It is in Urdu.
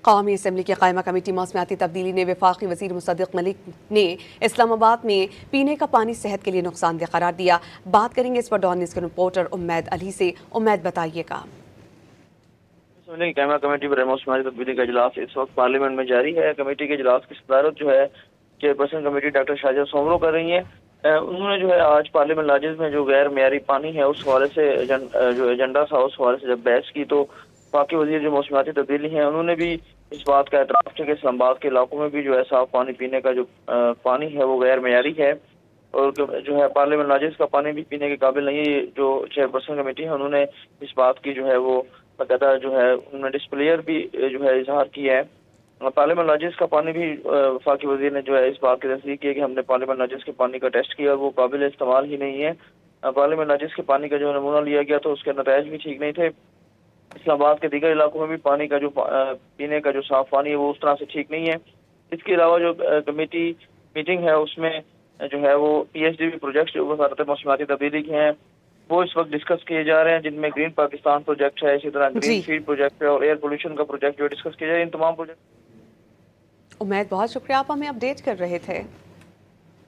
قومی اسمبلی کی قائمہ کمیٹی موسمیاتی تبدیلی نے وفاقی وزیر مصدق ملک نے اسلام آباد میں پینے کا پانی صحت کے لیے نقصان دہ قرار دیا۔ بات کریں گے اس پر ڈان نیوز کے رپورٹر امید علی سے۔ امید بتائیے گا۔ قائمہ کمیٹی برائے موسمیاتی تبدیلی کا اجلاس اس وقت پارلیمنٹ میں جاری ہے۔ کمیٹی کے اجلاس کی صدارت جو ہے chairperson committee doctor Shahjahan Soomro کر رہی ہیں۔ انہوں نے جو ہے آج پارلیمنٹ لاجز میں جو غیر معیاری پانی ہے اس حوالے سے جو ایجنڈا تھا اس حوالے سے جب بحث کی تو وفاقی وزیر جو موسمیاتی تبدیلی ہیں انہوں نے بھی اس بات کا اعتراف کیا کہ اسلام آباد کے علاقوں میں بھی جو ہے صاف پانی پینے کا جو پانی ہے وہ غیر معیاری ہے اور جو ہے پارلیمنٹ لاجز کا پانی بھی پینے کے قابل نہیں ہے۔ جو چیئرپرسن کمیٹی ہے انہوں نے اس بات کی جو ہے وہ باقاعدہ جو ہے انہوں نے ڈسپلیئر بھی جو ہے اظہار کیا ہے۔ پارلیمنٹ لاجز کا پانی بھی وفاقی وزیر نے جو ہے اس بات کی تصدیق کی ہے کہ ہم نے پارلیمنٹ لاجز کے پانی کا ٹیسٹ کیا اور وہ قابل استعمال ہی نہیں ہے۔ پارلیمنٹ لاجز کے پانی کا جو نمونہ لیا گیا تو اس کے نتائج بھی ٹھیک نہیں تھے۔ اسلام آباد کے دیگر علاقوں میں بھی پانی کا جو پینے کا جو صاف پانی ہے وہ اس طرح سے ٹھیک نہیں ہے۔ اس کے علاوہ جو کمیٹی میٹنگ ہے اس میں جو ہے وہ پی ایچ ڈی پروجیکٹ جو وزارت موسمیاتی تبدیلی کے ہیں وہ اس وقت ڈسکس کیے جا رہے ہیں، جن میں گرین پاکستان پروجیکٹ ہے، اسی طرح گرین جی فیلڈ پروجیکٹ ہے اور ایئر پولوشن کا پروجیکٹ جو ڈسکس کیا جائے۔ ان تمام پروجیکٹ امید، بہت شکریہ، آپ ہمیں اپڈیٹ کر رہے تھے۔